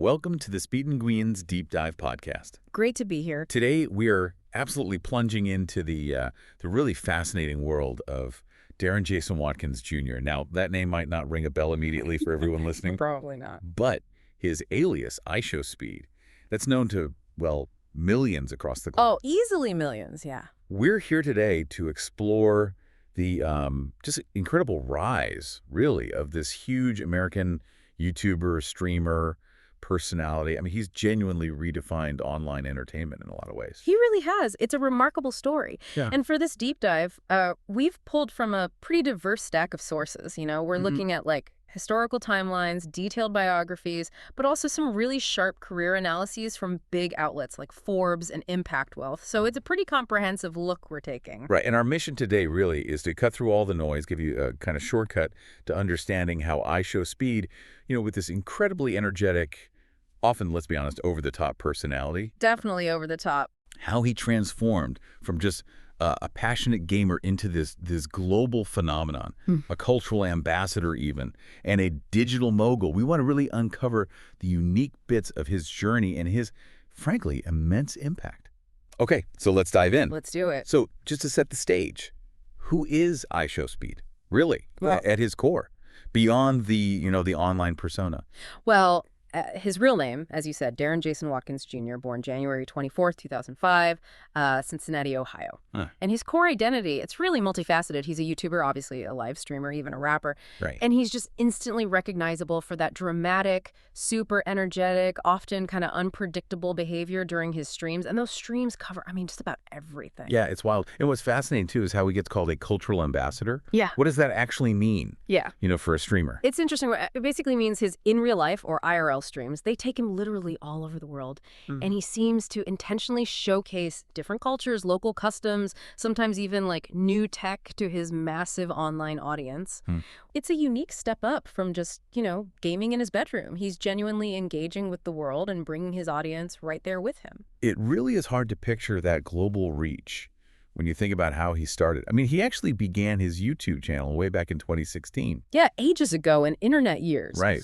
Welcome to the Speed and Nguyen's Deep Dive podcast. Great to be here. Today, we are absolutely plunging into the really fascinating world of Darren Jason Watkins Jr. Now, that name might not ring a bell immediately for everyone listening. Probably not. But his alias, IShowSpeed, that's known to, well, millions across the globe. Oh, easily millions, yeah. We're here today to explore the just incredible rise, really, of this huge American YouTuber, streamer, personality. I mean, he's genuinely redefined online entertainment in a lot of ways. He really has. It's a remarkable story. Yeah. And for this deep dive, we've pulled from a pretty diverse stack of sources. You know, we're looking at like historical timelines, detailed biographies, but also some really sharp career analyses from big outlets like Forbes and Impact Wealth. So it's a pretty comprehensive look we're taking. Right. And our mission today really is to cut through all the noise, give you a kind of shortcut to understanding how IShowSpeed, you know, with this incredibly energetic, often, let's be honest, over-the-top personality. Definitely over the top. How he transformed from just a passionate gamer into this global phenomenon, a cultural ambassador even, and a digital mogul. We want to really uncover the unique bits of his journey and his, frankly, immense impact. Okay, so let's dive in. Let's do it. So just to set the stage, who is IShowSpeed, really, Well, at his core, beyond the, you know, the online persona? Well, his real name, as you said, Darren Jason Watkins Jr., born January 24th, 2005, Cincinnati, Ohio. And his core identity, it's really multifaceted. He's a YouTuber, obviously a live streamer, even a rapper. Right. And he's just instantly recognizable for that dramatic, super energetic, often kind of unpredictable behavior during his streams. And those streams cover, I mean, just about everything. Yeah, it's wild. And what's fascinating, too, is how he gets called a cultural ambassador. Yeah. What does that actually mean, Yeah. you know, for a streamer? It's interesting. It basically means his in real life or IRL streams, they take him literally all over the world. And he seems to intentionally showcase different cultures, local customs, sometimes even like new tech to his massive online audience. It's a unique step up from just, you know, gaming in his bedroom. He's genuinely engaging with the world and bringing his audience right there with him. It really is hard to picture that global reach when you think about how he started. I mean, he actually began his YouTube channel way back in 2016. Yeah, ages ago in internet years. Right.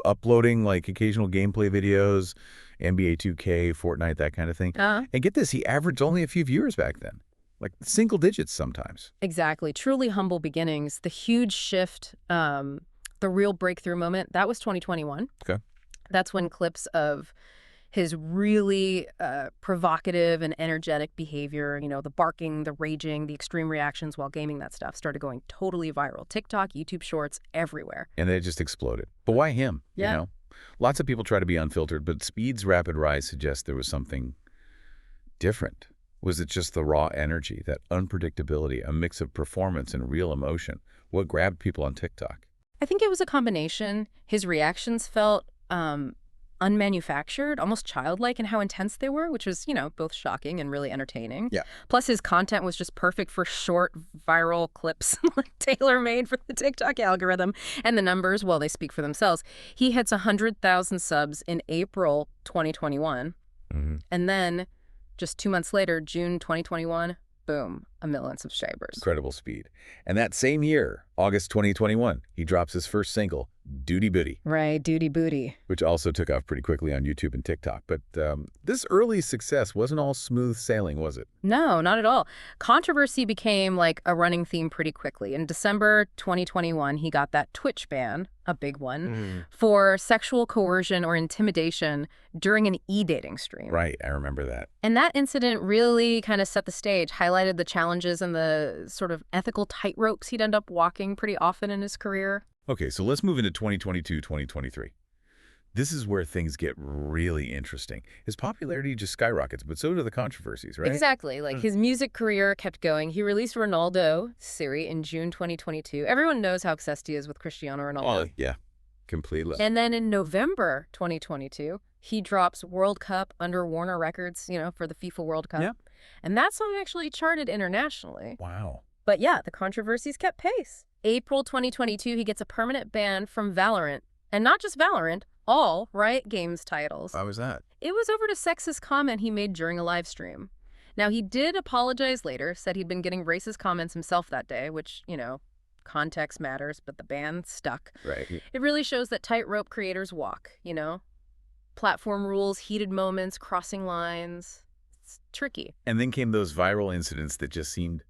Uploading like occasional gameplay videos, NBA 2K, Fortnite, that kind of thing. And get this, he averaged only a few viewers back then, like single digits sometimes. Exactly. Truly humble beginnings. The huge shift, the real breakthrough moment, that was 2021. Okay. That's when clips of his really provocative and energetic behavior, you know, the barking, the raging, the extreme reactions while gaming, that stuff started going totally viral. TikTok, YouTube Shorts, everywhere. And they just exploded. But why him? Yeah. You know, lots of people try to be unfiltered, but Speed's rapid rise suggests there was something different. Was it just the raw energy, that unpredictability, a mix of performance and real emotion? What grabbed people on TikTok? I think it was a combination. His reactions felt unmanufactured, almost childlike in how intense they were, which was, you know, both shocking and really entertaining. Yeah. Plus, his content was just perfect for short, viral clips, like tailor-made for the TikTok algorithm. And the numbers, well, they speak for themselves. He hits 100,000 subs in April 2021. And then just 2 months later, June 2021, boom, 1 million subscribers. Incredible speed. And that same year, August 2021, he drops his first single, Duty Booty. Right, duty booty. Which also took off pretty quickly on YouTube and TikTok. But this early success wasn't all smooth sailing, was it? No, not at all. Controversy became like a running theme pretty quickly. In December 2021, he got that Twitch ban, a big one, for sexual coercion or intimidation during an e-dating stream. Right, I remember that. And that incident really kind of set the stage, highlighted the challenges and the sort of ethical tightropes he'd end up walking pretty often in his career. Okay, so let's move into 2022, 2023. This is where things get really interesting. His popularity just skyrockets, but so do the controversies, right? Exactly. Like his music career kept going. He released Ronaldo, Siri, in June 2022. Everyone knows how obsessed he is with Cristiano Ronaldo. Oh, yeah, completely. And then in November 2022, he drops World Cup under Warner Records, you know, for the FIFA World Cup. Yeah. And that song actually charted internationally. Wow. But yeah, the controversies kept pace. April 2022, he gets a permanent ban from Valorant. And not just Valorant, all Riot Games titles. Why was that? It was over to sexist comment he made during a live stream. Now, he did apologize later, said he'd been getting racist comments himself that day, which, you know, context matters, but the ban stuck. Right. It really shows that tightrope creators walk, you know? platform rules, heated moments, crossing lines. It's tricky. And then came those viral incidents that just seemed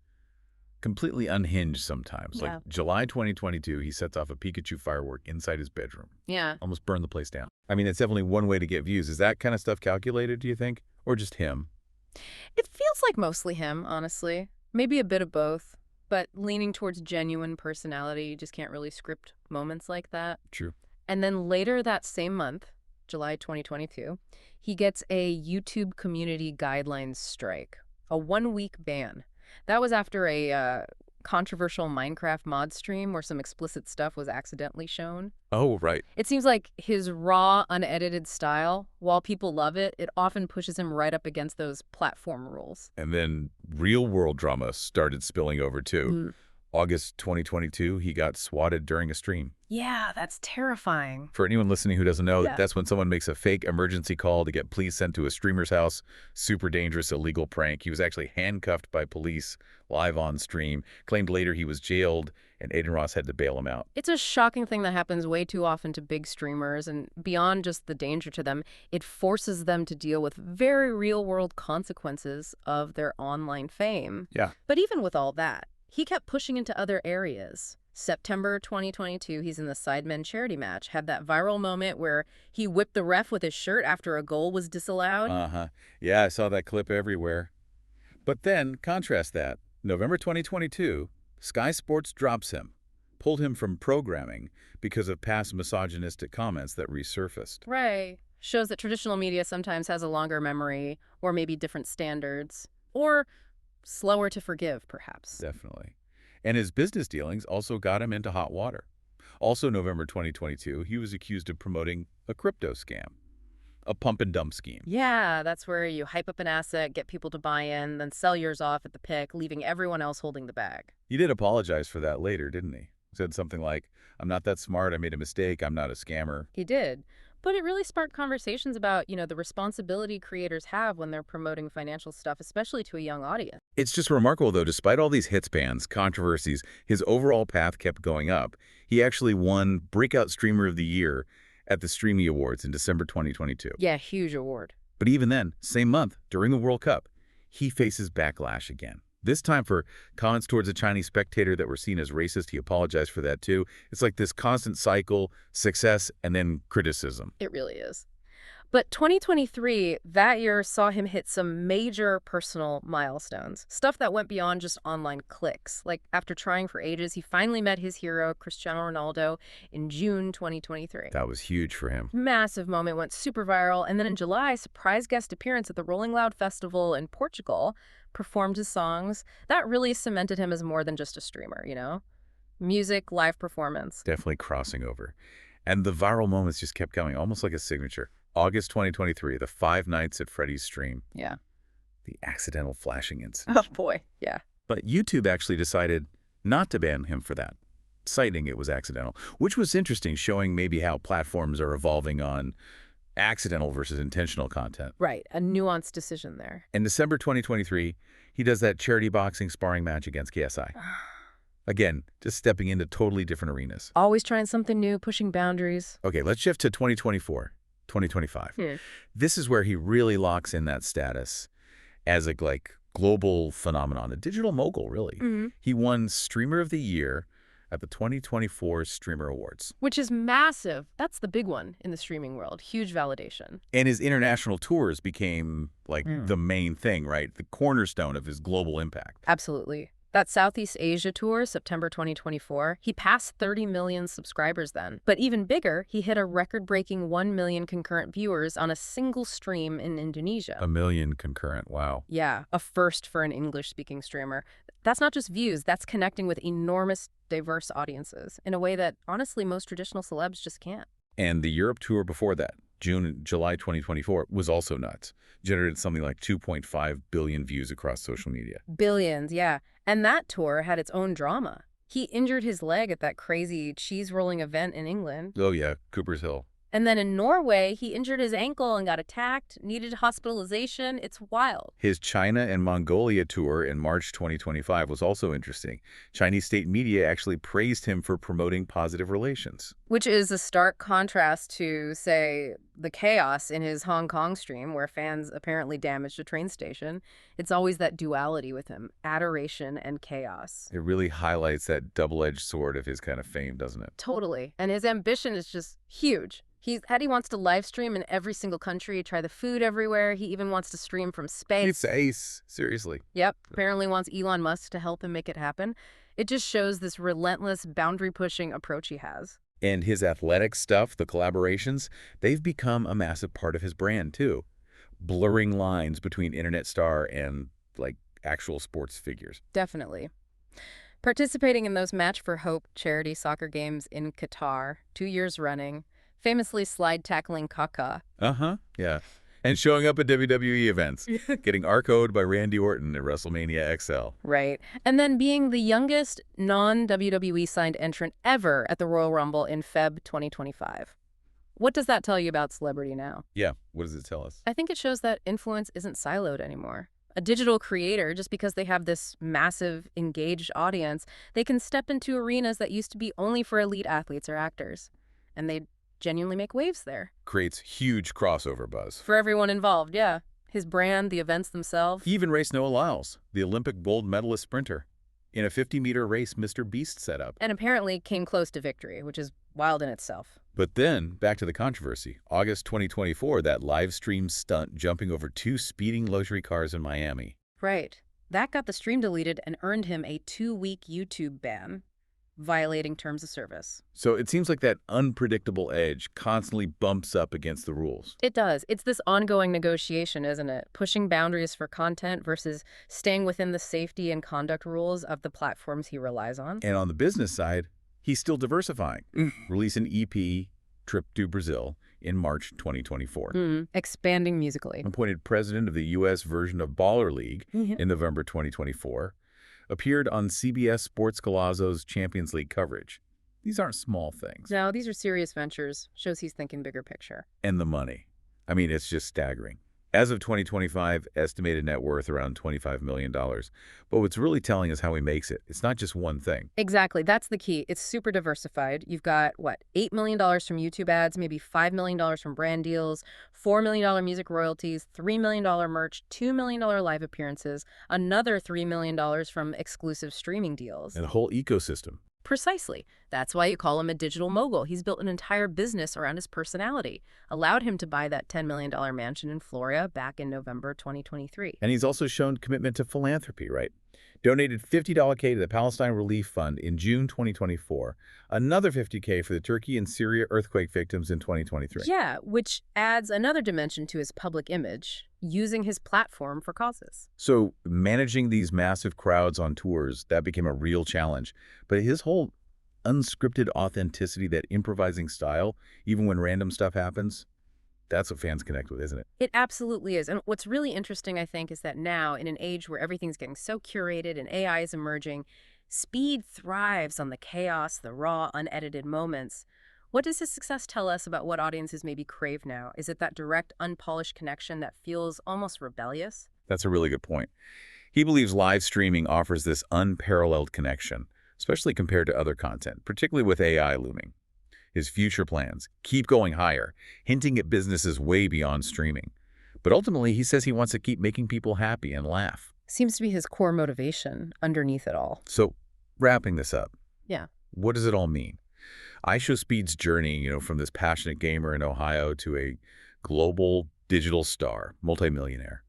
completely unhinged sometimes. Like Yeah. July 2022, he sets off a Pikachu firework inside his bedroom. Yeah. Almost burned the place down. I mean, it's definitely one way to get views. Is that kind of stuff calculated, do you think? Or just him? It feels like mostly him, honestly. Maybe a bit of both, but leaning towards genuine personality. You just can't really script moments like that. True. And then later that same month, July 2022, he gets a YouTube community guidelines strike, a 1-week ban. That was after a controversial Minecraft mod stream where some explicit stuff was accidentally shown. Oh, right. It seems like his raw, unedited style, while people love it, it often pushes him right up against those platform rules. And then real-world drama started spilling over, too. August 2022, he got swatted during a stream. Yeah, that's terrifying. For anyone listening who doesn't know, Yeah. that's when someone makes a fake emergency call to get police sent to a streamer's house. Super dangerous, illegal prank. He was actually handcuffed by police live on stream. Claimed later he was jailed, and Aiden Ross had to bail him out. It's a shocking thing that happens way too often to big streamers, and beyond just the danger to them, it forces them to deal with very real-world consequences of their online fame. Yeah. But even with all that, he kept pushing into other areas. September 2022, he's in the Sidemen charity match, had that viral moment where he whipped the ref with his shirt after a goal was disallowed. Uh-huh. Yeah, I saw that clip everywhere. But then, contrast that. November 2022, Sky Sports drops him, pulled him from programming because of past misogynistic comments that resurfaced. Right. Shows that traditional media sometimes has a longer memory, or maybe different standards, or slower to forgive, perhaps. Definitely. And his business dealings also got him into hot water. Also November 2022, he was accused of promoting a crypto scam, a pump and dump scheme. Yeah, that's where you hype up an asset, get people to buy in, then sell yours off at the pick, leaving everyone else holding the bag. He did apologize for that later, didn't he? Said something like, "I'm not that smart, I made a mistake, I'm not a scammer." He did. But it really sparked conversations about, the responsibility creators have when they're promoting financial stuff, especially to a young audience. It's just remarkable, though, despite all these hits bans, controversies, his overall path kept going up. He actually won Breakout Streamer of the Year at the Streamy Awards in December 2022. Yeah, huge award. But even then, same month, during the World Cup, he faces backlash again. This time for comments towards a Chinese spectator that were seen as racist. He apologized for that, too. It's like this constant cycle, success, and then criticism. It really is. But 2023, that year saw him hit some major personal milestones, stuff that went beyond just online clicks. Like after trying for ages, he finally met his hero, Cristiano Ronaldo, in June 2023. That was huge for him. Massive moment, went super viral. And then in July, surprise guest appearance at the Rolling Loud Festival in Portugal, performed his songs. That really cemented him as more than just a streamer, Music, live performance. Definitely crossing over. And the viral moments just kept coming, almost like a signature. August 2023, the 5 Nights at Freddy's stream. Yeah. The accidental flashing incident. Oh, boy. Yeah. But YouTube actually decided not to ban him for that, citing it was accidental, which was interesting, showing maybe how platforms are evolving on accidental versus intentional content. Right. A nuanced decision there. In December 2023, he does that charity boxing sparring match against KSI. Again, just stepping into totally different arenas. Always trying something new, pushing boundaries. Okay, let's shift to 2024, 2025. This is where he really locks in that status as a global phenomenon, a digital mogul, really. He won Streamer of the Year at the 2024 Streamer Awards. Which is massive. That's the big one in the streaming world. Huge validation. And his international tours became the main thing, right? The cornerstone of his global impact. Absolutely. That Southeast Asia tour, September 2024, he passed 30 million subscribers then. But even bigger, he hit a record-breaking 1 million concurrent viewers on a single stream in Indonesia. 1 million concurrent, wow. Yeah, a first for an English-speaking streamer. That's not just views, that's connecting with enormous, diverse audiences in a way that, honestly, most traditional celebs just can't. And the Europe tour before that, June and July 2024, was also nuts. Generated something like 2.5 billion views across social media. Billions, yeah. And that tour had its own drama. He injured his leg at that crazy cheese rolling event in England. Oh yeah, Cooper's Hill. And then in Norway, he injured his ankle and got attacked, needed hospitalization. It's wild. His China and Mongolia tour in March 2025 was also interesting. Chinese state media actually praised him for promoting positive relations. Which is a stark contrast to, say, the chaos in his Hong Kong stream, where fans apparently damaged a train station, it's always that duality with him, adoration and chaos. It really highlights that double-edged sword of his kind of fame, doesn't it? Totally. And his ambition is just huge. He wants to live stream in every single country, try the food everywhere. He even wants to stream from space. It's ace, seriously. Yep, apparently wants Elon Musk to help him make it happen. It just shows this relentless, boundary-pushing approach he has. And his athletic stuff, the collaborations, they've become a massive part of his brand, too. Blurring lines between internet star and, like, actual sports figures. Definitely. Participating in those Match for Hope charity soccer games in Qatar, 2 years running, famously slide-tackling Kaka. Yeah. And showing up at WWE events, getting RKO'd by Randy Orton at WrestleMania XL. Right. And then being the youngest non-WWE signed entrant ever at the Royal Rumble in Feb 2025. What does that tell you about celebrity now? Yeah, what does it tell us? I think it shows that influence isn't siloed anymore. A digital creator, just because they have this massive, engaged audience, they can step into arenas that used to be only for elite athletes or actors. And they genuinely make waves there. Creates huge crossover buzz. For everyone involved, yeah. His brand, the events themselves. He even raced Noah Lyles, the Olympic gold medalist sprinter, in a 50-meter race Mr. Beast set up. And apparently came close to victory, which is wild in itself. But then, back to the controversy. August 2024, that live stream stunt jumping over 2 speeding luxury cars in Miami. Right. That got the stream deleted and earned him a 2-week YouTube ban, violating terms of service. So it seems like that unpredictable edge constantly bumps up against the rules. It does. It's this ongoing negotiation, isn't it? Pushing boundaries for content versus staying within the safety and conduct rules of the platforms he relies on. And on the business side, he's still diversifying. Release an EP, Trip to Brazil, in March 2024. Expanding musically. Appointed president of the U.S. version of Baller League in November 2024. Appeared on CBS Sports Galazzo's Champions League coverage. These aren't small things. No, these are serious ventures. Shows he's thinking bigger picture. And the money. I mean, it's just staggering. As of 2025, estimated net worth around $25 million. But what's really telling is how he makes it. It's not just one thing. Exactly. That's the key. It's super diversified. You've got, what, $8 million from YouTube ads, maybe $5 million from brand deals, $4 million music royalties, $3 million merch, $2 million live appearances, another $3 million from exclusive streaming deals. And the whole ecosystem. Precisely. That's why you call him a digital mogul. He's built an entire business around his personality, allowed him to buy that $10 million mansion in Florida back in November 2023. And he's also shown commitment to philanthropy, right? Donated $50K to the Palestine Relief Fund in June 2024, another $50K for the Turkey and Syria earthquake victims in 2023. Yeah, which adds another dimension to his public image, using his platform for causes. So managing these massive crowds on tours, that became a real challenge. But his whole unscripted authenticity, that improvising style, even when random stuff happens, that's what fans connect with, isn't it? It absolutely is. And what's really interesting, I think, is that now, in an age where everything's getting so curated and AI is emerging, Speed thrives on the chaos, the raw, unedited moments. What does his success tell us about what audiences maybe crave now? Is it that direct, unpolished connection that feels almost rebellious? That's a really good point. He believes live streaming offers this unparalleled connection, especially compared to other content, particularly with AI looming. His future plans keep going higher, hinting at businesses way beyond streaming. But ultimately, he says he wants to keep making people happy and laugh. Seems to be his core motivation underneath it all. So, wrapping this up. Yeah. What does it all mean? IShowSpeed's journey, from this passionate gamer in Ohio to a global digital star, multimillionaire.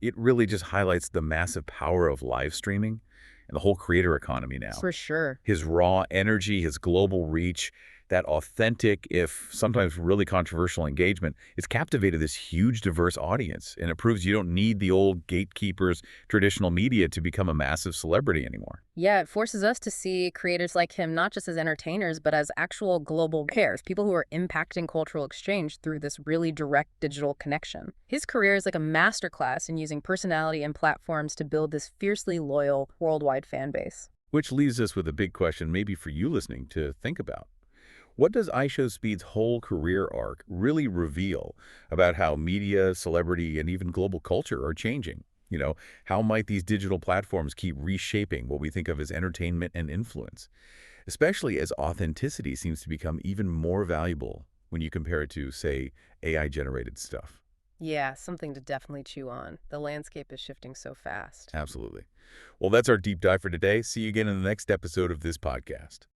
It really just highlights the massive power of live streaming and the whole creator economy now. For sure. His raw energy, his global reach, that authentic, if sometimes really controversial engagement, it's captivated this huge, diverse audience. And it proves you don't need the old gatekeepers, traditional media to become a massive celebrity anymore. Yeah, it forces us to see creators like him not just as entertainers, but as actual global players, people who are impacting cultural exchange through this really direct digital connection. His career is like a masterclass in using personality and platforms to build this fiercely loyal worldwide fan base. Which leaves us with a big question, maybe for you listening, to think about. What does IShowSpeed's whole career arc really reveal about how media, celebrity, and even global culture are changing? How might these digital platforms keep reshaping what we think of as entertainment and influence? Especially as authenticity seems to become even more valuable when you compare it to, say, AI-generated stuff. Yeah, something to definitely chew on. The landscape is shifting so fast. Absolutely. Well, that's our deep dive for today. See you again in the next episode of this podcast.